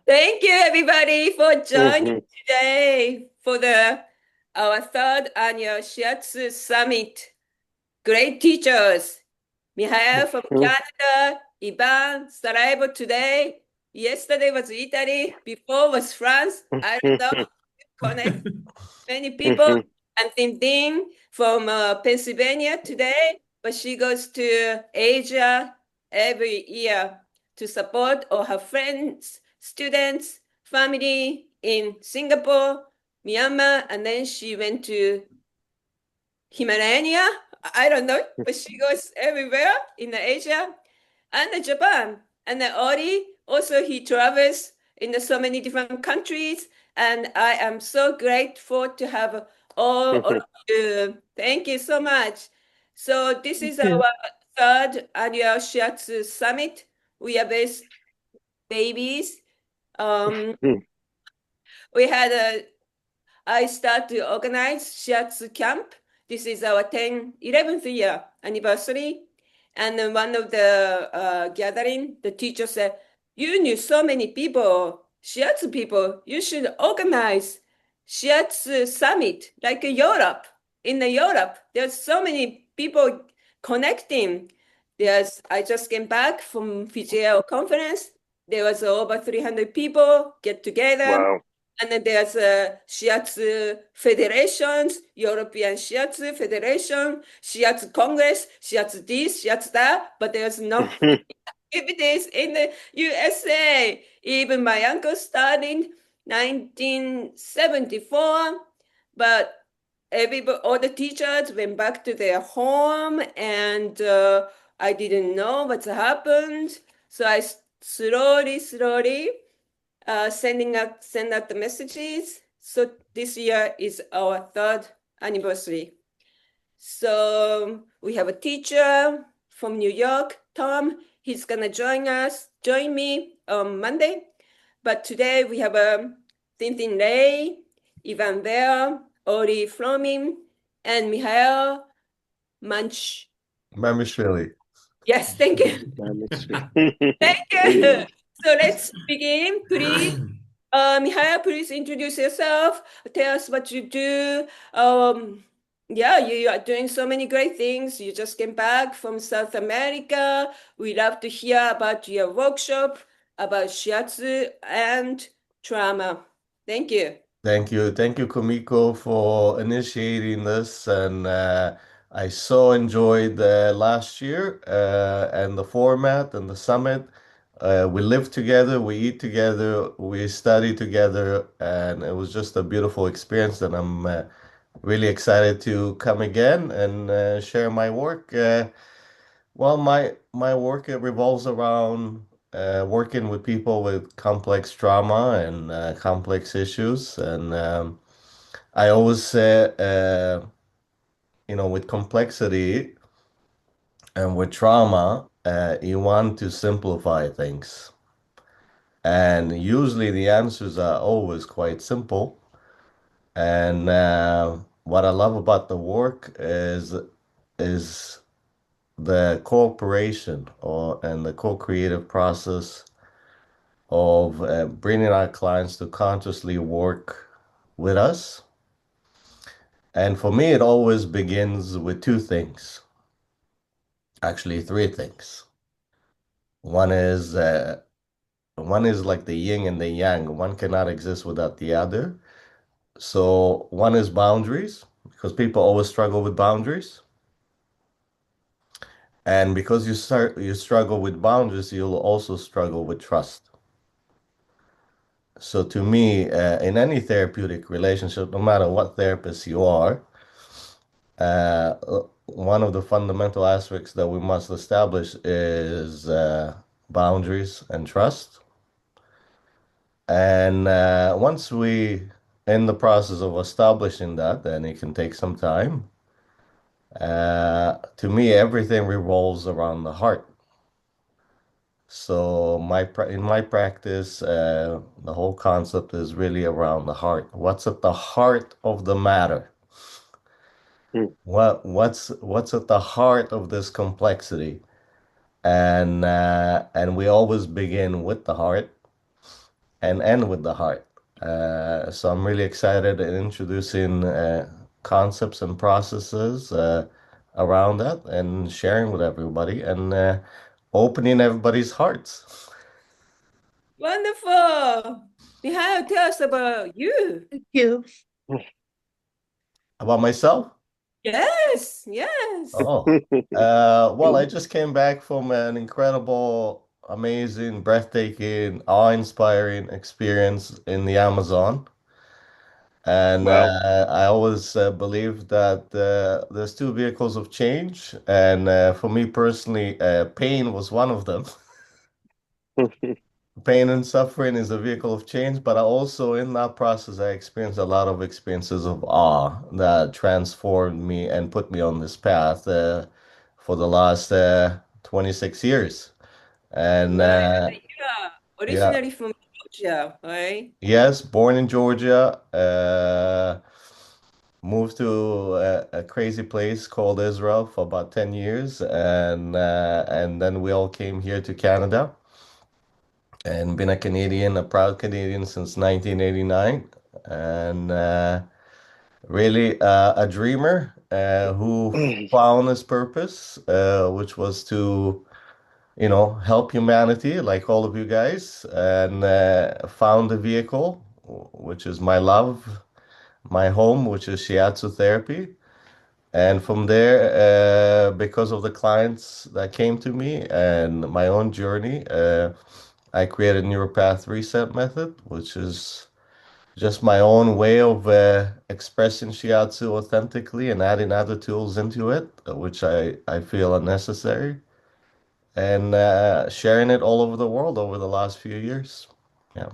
Thank you, everybody, for joining Mhm. today for our third annual Shiatsu Summit. Great teachers, Mihael from Canada, Ivan, Sarajevo today. Yesterday was Italy, before was France. I don't know, connect many people. And Thin from Pennsylvania today, but she goes to Asia every year to support all her friends, students, family in Singapore, Myanmar, and then she went to Himalaya. I don't know, but she goes everywhere in Asia and Japan. And then Ori, also he travels in so many different countries. And I am so grateful to have all of you. Thank you so much. So this is Yeah. our third annual Shiatsu Summit. We are best babies. Um, we had I start to organize Shiatsu Camp. This is our 11th year anniversary. And then one of the gathering, the teacher said, you knew so many people, Shiatsu people, you should organize Shiatsu Summit like Europe. In the Europe, there's so many people connecting. I just came back from Fijio conference. There was over 300 people get together, Wow. and then there's Shiatsu federations, European Shiatsu Federation, Shiatsu Congress, Shiatsu this, Shiatsu that, but there's no activities in the USA. Even my uncle started 1974, but everybody, all the teachers went back to their home, and I didn't know what's happened. So I slowly send out the messages. So this year is our third anniversary. So we have a teacher from New York, Tom. He's gonna join me on Monday. But today we have a Thin Ray, Ivan Ver, Ori Flomin, and Mihael Manch. Mamychvili. Yes, thank you. Thank you. So let's begin, please. Mihail, please introduce yourself. Tell us what you do. Yeah, you are doing so many great things. You just came back from South America. We love to hear about your workshop about shiatsu and trauma. Thank you. Thank you, Kumiko, for initiating this. And I so enjoyed last year and the format and the summit. We live together, we eat together, we study together, and it was just a beautiful experience. And I'm really excited to come again and share my work. Well, my work it revolves around working with people with complex trauma and complex issues, and I always say, with complexity and with trauma, you want to simplify things, and usually the answers are always quite simple. And what I love about the work is the cooperation or and the co-creative process of bringing our clients to consciously work with us. And for me, it always begins with two things, actually three things. One is uh, one is like the yin and the yang. One cannot exist without the other. So one is boundaries, because people always struggle with boundaries. And because you struggle with boundaries, you'll also struggle with trust. So to me, in any therapeutic relationship, no matter what therapist you are, uh, one of the fundamental aspects that we must establish is boundaries and trust. And once we in the process of establishing that, then it can take some time. To me, everything revolves around the heart. So in my practice, the whole concept is really around the heart. What's at the heart of the matter? What's at the heart of this complexity? And we always begin with the heart. and end with the heart. So I'm really excited in introducing concepts and processes around that and sharing with everybody and opening everybody's hearts. Wonderful. Mihail, tell us about you. Thank you. About myself? Yes, yes. Oh, well, I just came back from an incredible, amazing, breathtaking, awe-inspiring experience in the Amazon. And Wow. I always believe that there's two vehicles of change. And for me personally, pain was one of them. Pain and suffering is a vehicle of change, but I also, in that process, I experienced a lot of experiences of awe that transformed me and put me on this path for the last 26 years. And Right. You are yeah, originally from Georgia, right? yes, born in Georgia, moved to a crazy place called Israel for about 10 years, and then we all came here to Canada. And been a Canadian, a proud Canadian since 1989, and really a dreamer who found his purpose, which was to, help humanity, like all of you guys, and found a vehicle, which is my love, my home, which is Shiatsu therapy. And from there, because of the clients that came to me and my own journey, I created Neuropath Reset Method, which is just my own way of expressing Shiatsu authentically and adding other tools into it, which I feel are necessary, and sharing it all over the world over the last few years. Yeah.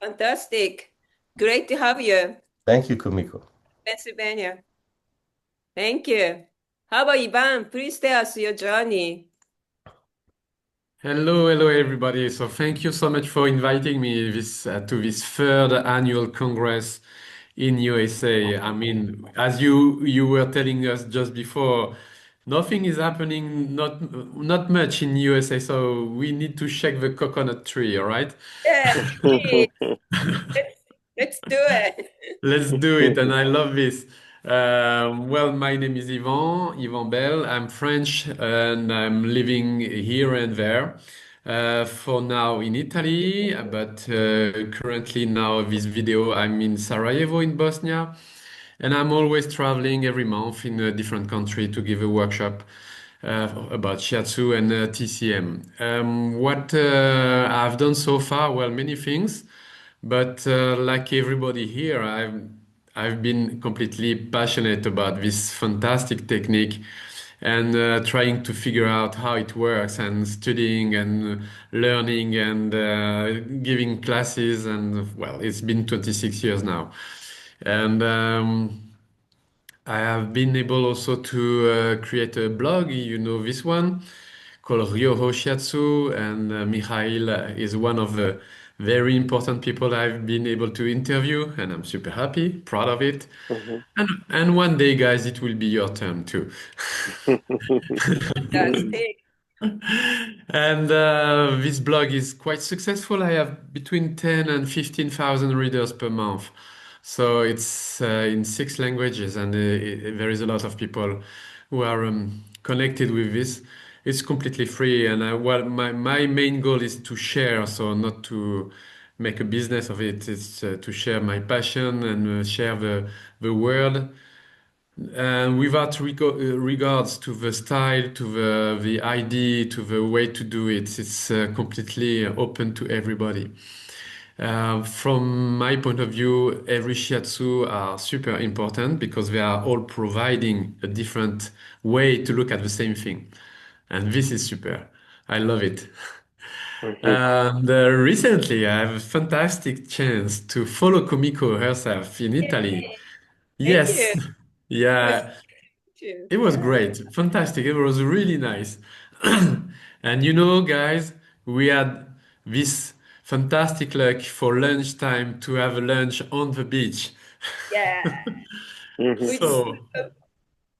Fantastic. Great to have you, Thank you, Kumiko. Pennsylvania. Thank you. How about Ivan? Please tell us your journey. Hello, hello everybody. So thank you so much for inviting me to this third annual Congress in USA. I mean, as you were telling us just before, nothing is happening, not much in USA, so we need to shake the coconut tree, all right? Yes, please. Let's, let's do it. Let's do it, and I love this. Well, my name is Yvan Bell. I'm French, and I'm living here and there. For now in Italy, but currently now this video I'm in Sarajevo in Bosnia, and I'm always traveling every month in a different country to give a workshop about Shiatsu and TCM. What I've done so far, well, many things. But like everybody here, I've been completely passionate about this fantastic technique and trying to figure out how it works and studying and learning and giving classes and well, it's been 26 years now. And I have been able also to create a blog, you know this one, called Ryoho Shiatsu, and Mihail is one of the very important people I've been able to interview, and I'm super happy, proud of it. Mhm. And one day, guys, it will be your turn too. Fantastic. And this blog is quite successful. I have between 10 and 15,000 readers per month. So it's in 6 languages, and there is a lot of people who are connected with this. It's completely free, and well, my main goal is to share, so not to make a business of it. It's to share my passion and share the word without regards to the style, to the idea, to the way to do it, it's completely open to everybody. From my point of view, every shiatsu are super important because they are all providing a different way to look at the same thing. And this is super. I love it. Mhm. And recently, I have a fantastic chance to follow Kumiko herself in Italy. Thank you. Yes, Nice yeah, to meet you. it was Yeah. great, fantastic. It was really nice. And you know, guys, we had this fantastic luck for lunchtime to have a lunch on the beach. Yeah. Mhm. With So,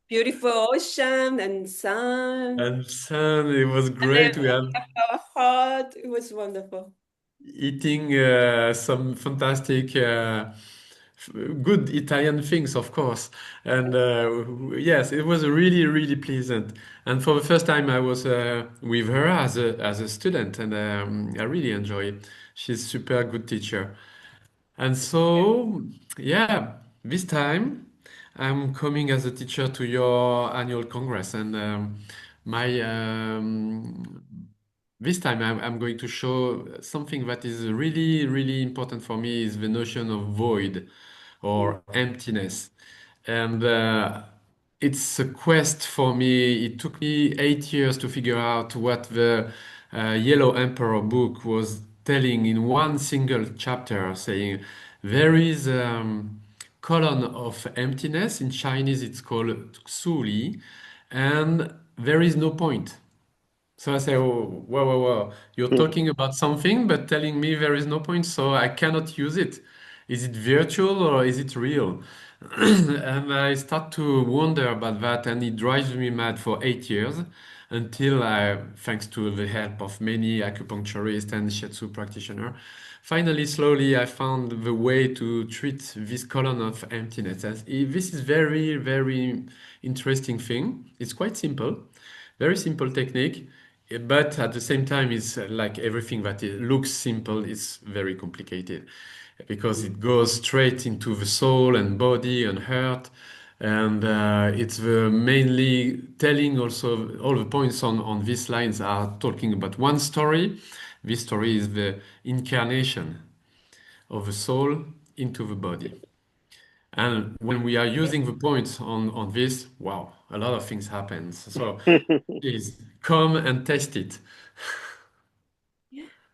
beautiful ocean and sun and sun, it was and great. We then have our heart. It was wonderful. eating some fantastic, good Italian things, of course. And yes, it was really, really pleasant. And for the first time, I was with her as a student, and I really enjoy it. She's super good teacher. And so, yeah, this time I'm coming as a teacher to your annual congress, and my this time I'm going to show something that is really, really important for me is the notion of void or emptiness. And it's a quest for me. It took me 8 years to figure out what the Yellow Emperor book was telling in one single chapter, saying there is column of emptiness. In Chinese, it's called Xuli, and there is no point. So I say, oh, whoa, whoa, whoa. You're talking about something, but telling me there is no point, so I cannot use it. Is it virtual or is it real? And I start to wonder about that, and it drives me mad for 8 years until I, thanks to the help of many acupuncturists and Shiatsu practitioners, finally, slowly, I found the way to treat this column of emptiness. This is very, very interesting thing. It's quite simple, very simple technique, but at the same time, it's like everything that it looks simple is very complicated because it goes straight into the soul and body and heart. And it's the mainly telling also all the points on these lines are talking about one story. This story is the incarnation of the soul into the body. And when we are using the points on this, wow, a lot of things happen. So please come and test it.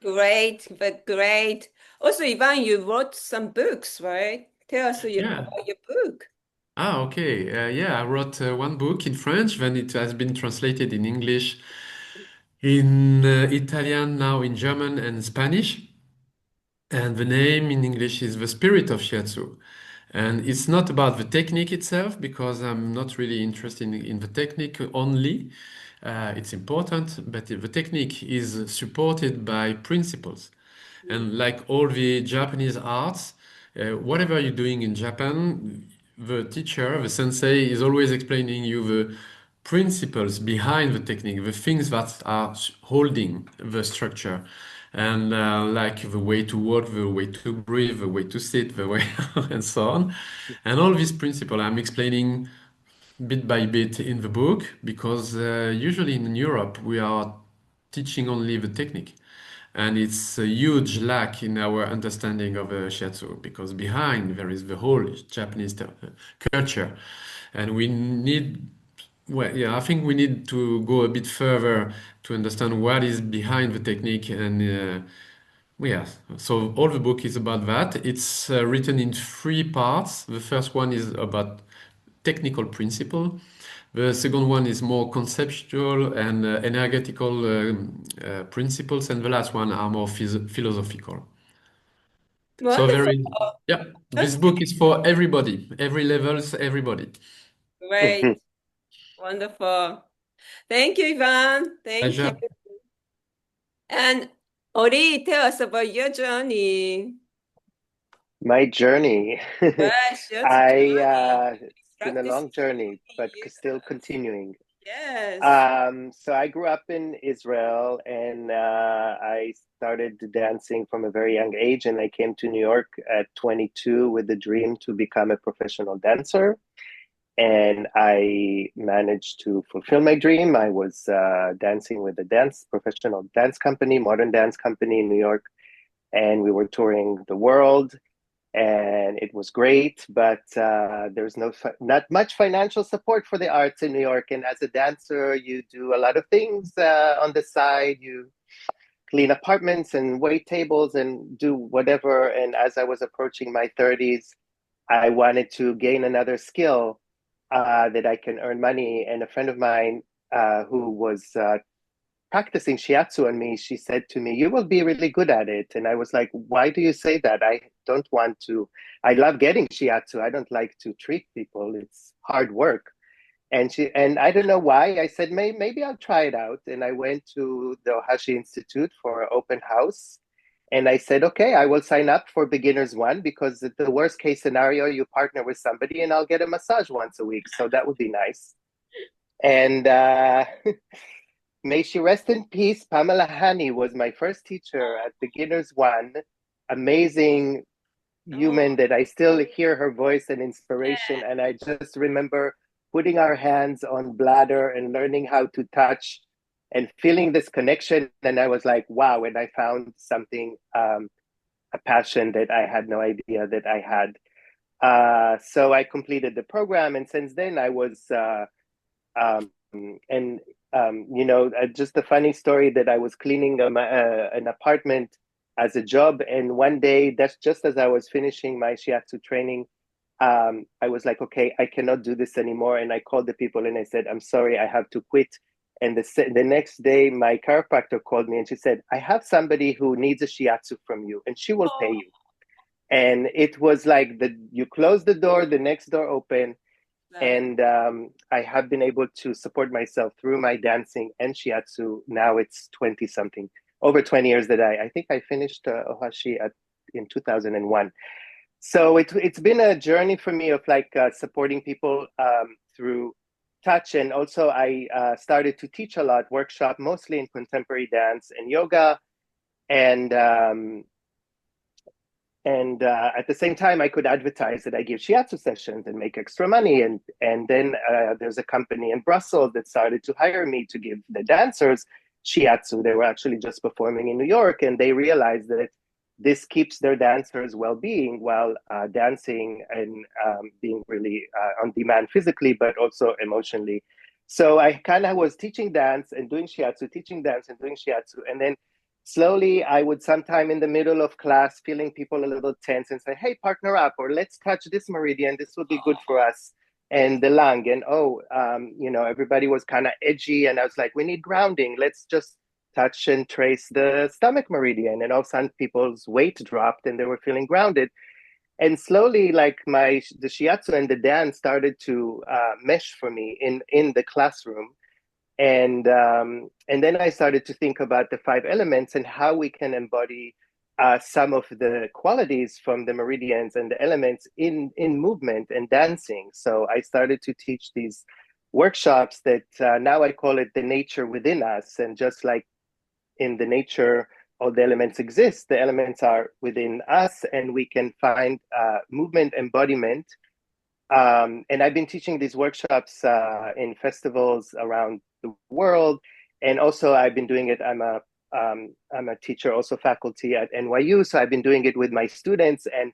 Great, but great. Also, Ivan, you wrote some books, right? Tell us Yeah. about your book. Ah, okay. Yeah, I wrote one book in French, then it has been translated in English, in Italian, now in German and Spanish. And the name in English is The Spirit of Shiatsu. And it's not about the technique itself, because I'm not really interested in the technique only. It's important, but the technique is supported by principles. And like all the Japanese arts, whatever you're doing in Japan, the teacher, the sensei, is always explaining you the principles behind the technique, the things that are holding the structure, and like the way to walk, the way to breathe, the way to sit, the way, and so on. And all these principles I'm explaining bit by bit in the book because usually in Europe we are teaching only the technique. And it's a huge lack in our understanding of shiatsu because behind there is the whole Japanese culture. And we need, well, yeah, I think we need to go a bit further to understand what is behind the technique. And yeah, so all the book is about that. It's written in three parts. The first one is about technical principle. The second one is more conceptual and energetical principles, and the last one are more philosophical. So Wonderful. yeah, this That's book is for everybody, every levels, everybody. great. Wonderful. Thank you, Ivan. Thank you. Pleasure. And Ori, tell us about your journey. My journey. Yes, your journey. It's been a long Practicing for journey, 20 but years. still continuing. Yes. So I grew up in Israel, and I started dancing from a very young age, and I came to New York at 22 with the dream to become a professional dancer. And I managed to fulfill my dream. I was dancing with a professional dance company, modern dance company in New York, and we were touring the world, and it was great. But there's not much financial support for the arts in New York. And as a dancer, you do a lot of things on the side. You clean apartments and wait tables and do whatever. And as I was approaching my 30s, I wanted to gain another skill that I can earn money. And a friend of mine who was practicing shiatsu on me, she said to me, "You will be really good at it." And I was like, "Why do you say that? I don't want to. I love getting shiatsu. I don't like to treat people. It's hard work." And I don't know why. I said, maybe I'll try it out. And I went to the Ohashi Institute for an open house. And I said, okay, I will sign up for beginners one, because the worst case scenario, you partner with somebody and I'll get a massage once a week. So that would be nice. And may she rest in peace, Pamela Honey was my first teacher at beginners one. Amazing human that I still hear her voice and inspiration. And I just remember putting our hands on bladder and learning how to touch and feeling this connection. And I was like, wow. And I found something, a passion that I had no idea that I had. So I completed the program. And since then I was, just a funny story that I was cleaning an apartment as a job. And one day, that's just as I was finishing my Shiatsu training, I was like, okay, I cannot do this anymore. And I called the people and I said, I'm sorry, I have to quit. And the next day, my chiropractor called me and she said, I have somebody who needs a Shiatsu from you and she will pay you. And it was like you close the door, the next door open. And I have been able to support myself through my dancing and Shiatsu. Now it's 20 something, over 20 years that I think I finished Ohashi in 2001. So it's been a journey for me of like supporting people through touch. And also I started to teach a lot, workshop, mostly in contemporary dance and yoga. And at the same time, I could advertise that I give shiatsu sessions and make extra money. And then there's a company in Brussels that started to hire me to give the dancers shiatsu. They were actually just performing in New York, and they realized that this keeps their dancers' well-being while dancing and being really on demand physically, but also emotionally. So I kind of was teaching dance and doing shiatsu, teaching dance and doing shiatsu, and then slowly, I would sometime in the middle of class feeling people a little tense and say, hey, partner up, or let's touch this meridian. This would be good for us. And the lung. And everybody was kind of edgy. And I was like, we need grounding. Let's just touch and trace the stomach meridian. And all of a sudden, people's weight dropped and they were feeling grounded. And slowly, like the shiatsu and the dance started to mesh for me in the classroom. And then I started to think about the 5 elements and how we can embody some of the qualities from the meridians and the elements in movement and dancing. So I started to teach these workshops that now I call it the nature within us. And just like in the nature, all the elements exist, the elements are within us, and we can find movement embodiment. And I've been teaching these workshops in festivals around the world, and also I've been doing it. I'm a teacher, also faculty at NYU, so I've been doing it with my students. And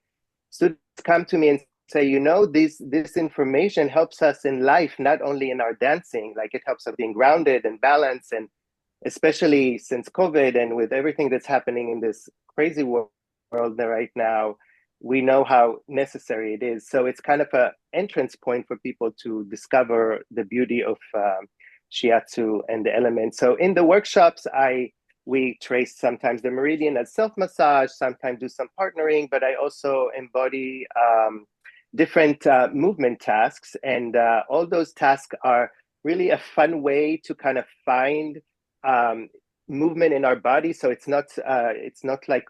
students come to me and say, this information helps us in life, not only in our dancing. Like, it helps us being grounded and balanced, and especially since COVID and with everything that's happening in this crazy world right now, we know how necessary it is. So it's kind of an entrance point for people to discover the beauty of shiatsu and the elements. So in the workshops, we trace sometimes the meridian as self-massage, sometimes do some partnering, but I also embody different movement tasks. And all those tasks are really a fun way to kind of find movement in our body. So it's not like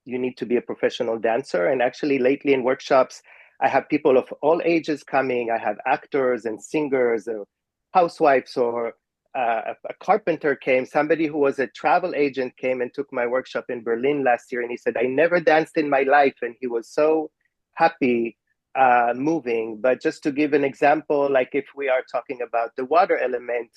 you need to be a professional dancer. And actually lately in workshops, I have people of all ages coming. I have actors and singers, or housewives, or a carpenter came. Somebody who was a travel agent came and took my workshop in Berlin last year. And he said, I never danced in my life. And he was so happy moving. But just to give an example, like if we are talking about the water element,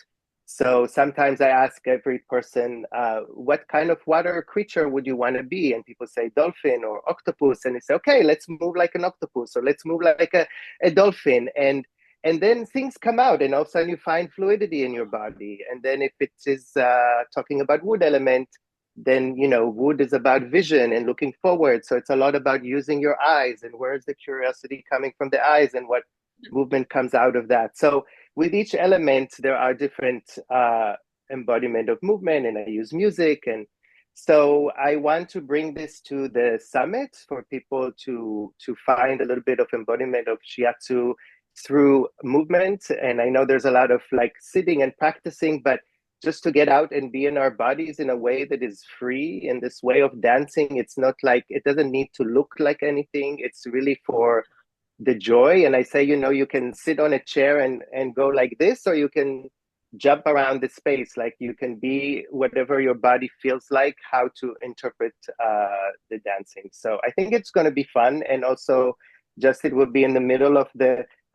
so sometimes I ask every person, what kind of water creature would you want to be? And people say dolphin or octopus. And they say, okay, let's move like an octopus, or let's move like a dolphin. And then things come out, and all of a sudden you find fluidity in your body. And then if it is talking about wood element, then, wood is about vision and looking forward. So it's a lot about using your eyes, and where's the curiosity coming from the eyes, and what movement comes out of that. So with each element, there are different embodiment of movement, and I use music. And so I want to bring this to the summit for people to find a little bit of embodiment of shiatsu through movement. And I know there's a lot of like sitting and practicing, but just to get out and be in our bodies in a way that is free. In this way of dancing, it's not like, it doesn't need to look like anything. It's really for the joy. And I say, you can sit on a chair and go like this, or you can jump around the space. Like, you can be whatever your body feels like, how to interpret the dancing. So I think it's going to be fun. And also, just, it will be in the middle of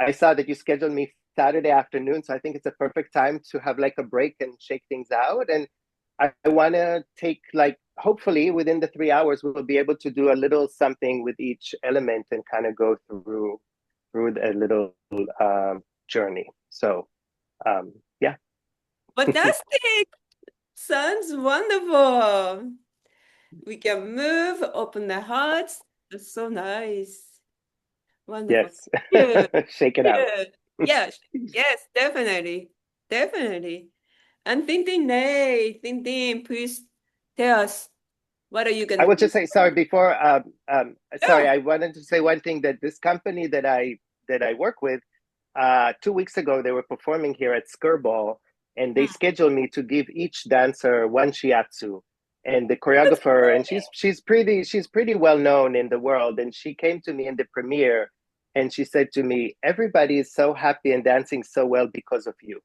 I saw that you scheduled me Saturday afternoon, so I think it's a perfect time to have like a break and shake things out. And I want to take, like, hopefully within the 3 hours, we'll be able to do a little something with each element and kind of go through a little journey. So yeah. Fantastic. Sounds wonderful. We can move, open the hearts. That's so nice. Wonderful. Yes. Yeah. Shake it out. Yes, yes, definitely. Definitely. And Tintin, please tell us, what are you going I to will do? just say, sorry, before, sorry, Yeah. I wanted to say one thing, that this company that I work with, 2 weeks ago, they were performing here at Skirball, and they scheduled me to give each dancer one shiatsu. And the choreographer, and she's pretty well known in the world, and she came to me in the premiere, and she said to me, "Everybody is so happy and dancing so well because of you."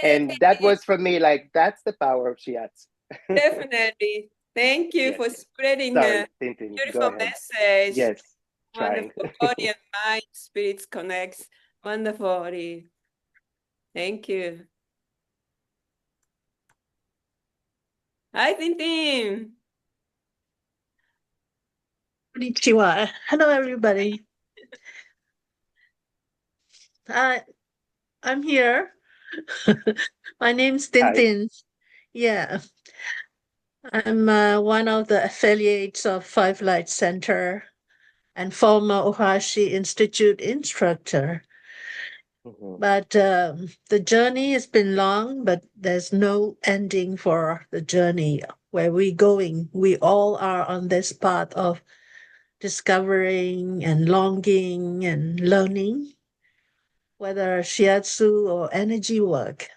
And that Yay! was for me, like, that's the power of shiatsu. Definitely. Thank you Yes. for spreading Sorry, a Tintin, go beautiful ahead. message. Yes, trying. Wonderful. Body and mind, spirits connects. Wonderful, Ori. Thank you. Hi, Tintin. Konnichiwa. Hello, everybody. I'm here. My name's Tintin. Yeah. I'm one of the affiliates of Five Light Center and former Ohashi Institute instructor. But the journey has been long, but there's no ending for the journey. Where we're going, we all are on this path of discovering and longing and learning, whether shiatsu or energy work.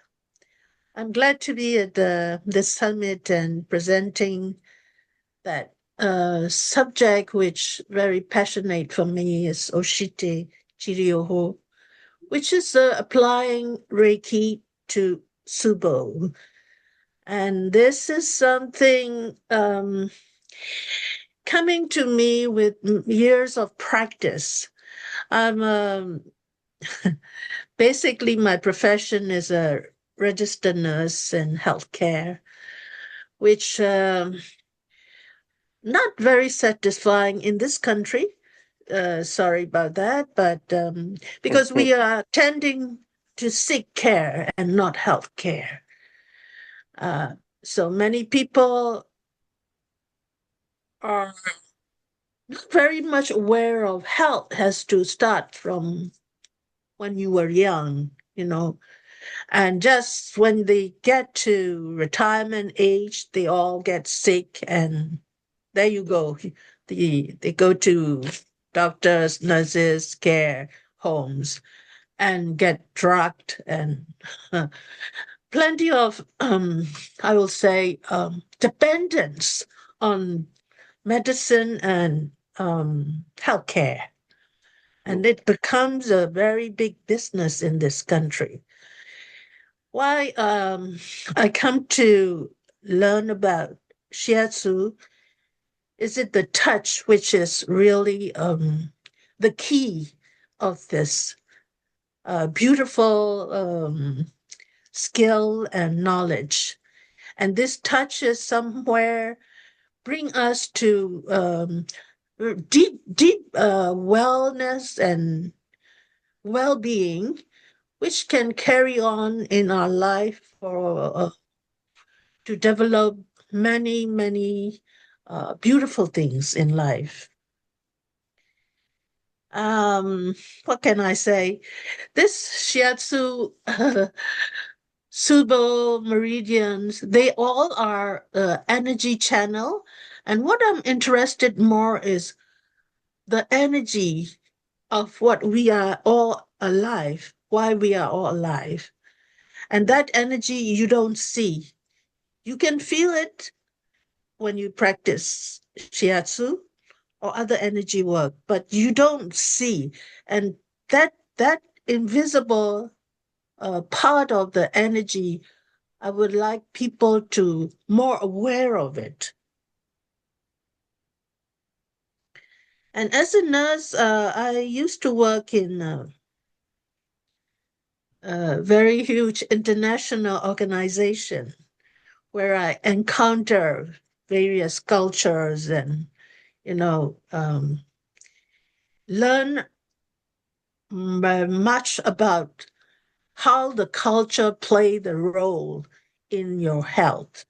I'm glad to be at this summit and presenting that subject, which very passionate for me, is Oshite Chiryoho, which is applying Reiki to Subo. And this is something coming to me with years of practice. I'm basically, my profession is a registered nurse in healthcare, which not very satisfying in this country. Sorry about that, but because we are tending to seek care and not health care. So many people are not very much aware of health has to start from when you were young, and just when they get to retirement age, they all get sick, and there you go. They go to doctors, nurses, care homes, and get drugged, and plenty of, I will say, dependence on medicine and healthcare. And it becomes a very big business in this country. Why I come to learn about shiatsu is it the touch which is really the key of this beautiful skill and knowledge. And this touch is somewhere bring us to deep wellness and well-being, which can carry on in our life for to develop many beautiful things in life. What can I say? This shiatsu Subo meridians, they all are energy channel. And what I'm interested more is the energy of what we are all alive, why we are all alive. And that energy you don't see. You can feel it when you practice shiatsu or other energy work, but you don't see. And that invisible part of the energy, I would like people to more aware of it. And as a nurse, I used to work in a very huge international organization where I encounter various cultures and, learn much about how the culture play the role in your health.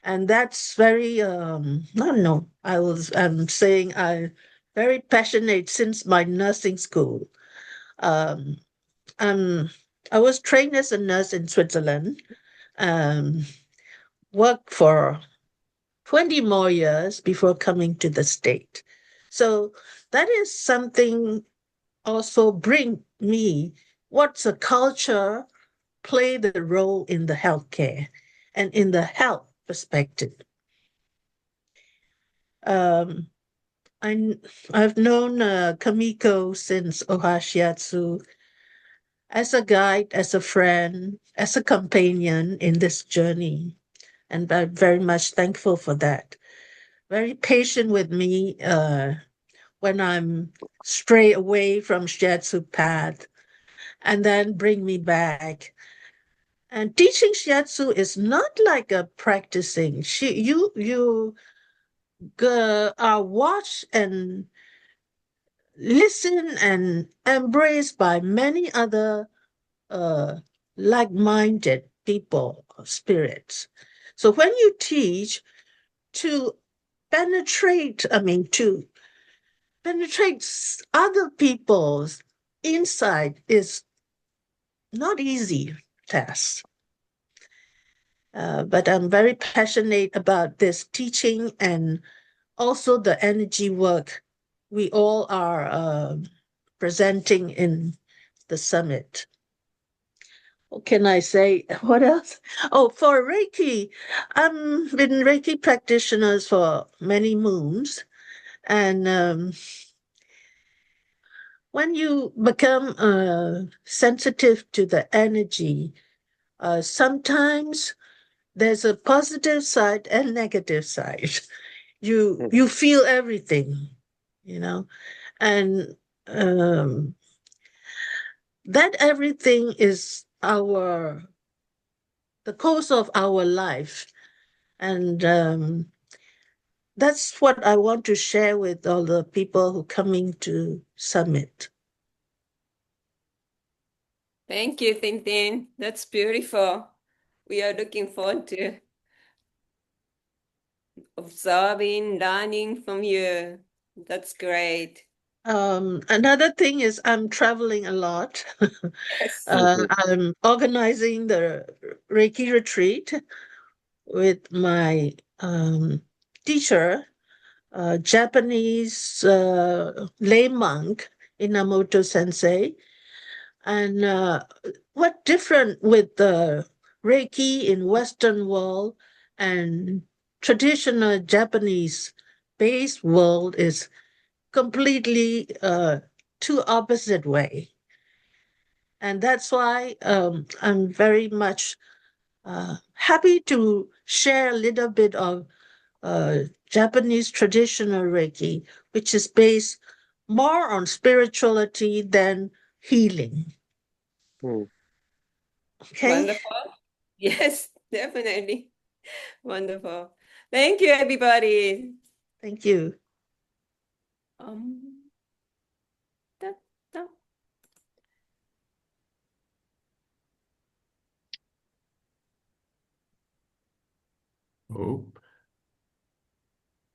And that's very, I don't know, I'm saying I'm very passionate since my nursing school. Um, I was trained as a nurse in Switzerland, um, worked for 20 more years before coming to the state. So that is something also bring me what's a culture play the role in the healthcare and in the health perspective. Um, I've known Kumiko since Shiatsu as a guide, as a friend, as a companion in this journey. And I'm very much thankful for that. Very patient with me when I'm stray away from Shiatsu path and then bring me back. And teaching Shiatsu is not like a practicing. You are watched and listen and embraced by many other uh, like-minded people, spirits. So when you teach, to to penetrate other people's inside is not easy task. But I'm very passionate about this teaching and also the energy work we all are presenting in the summit. What can I say? What else? Oh, for Reiki, I've been Reiki practitioners for many moons. And when you become sensitive to the energy, sometimes there's a positive side and negative side. You feel everything, and that everything is the course of our life, and that's what I want to share with all the people who coming to summit. Thank you, Thin Thin. That's beautiful. We are looking forward to observing, learning from you. That's great. Another thing is I'm traveling a lot. Yes. I'm organizing the Reiki retreat with my teacher, Japanese lay monk Inamoto Sensei. And what different with the Reiki in Western world and traditional Japanese based world is completely two opposite way. And that's why I'm very much happy to share a little bit of Japanese traditional Reiki, which is based more on spirituality than healing. Okay. Wonderful. Yes, definitely. Wonderful. Thank you, everybody. Thank you. Da, da. Oh.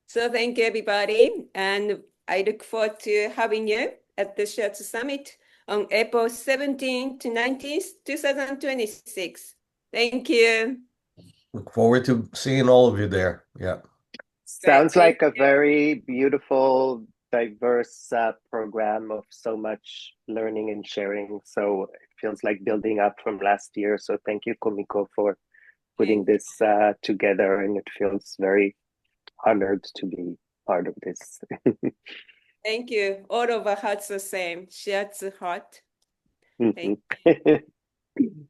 So thank you, everybody. And I look forward to having you at the Shiatsu Summit on April 17th to 19th, 2026. Thank you. Look forward to seeing all of you there. Yeah. Sounds like a very beautiful, diverse program of so much learning and sharing. So it feels like building up from last year. So thank you, Kumiko, for putting this together, and it feels very honored to be part of this. Thank you. All of our hearts the same. Shiatsu heart. Thank Mhm.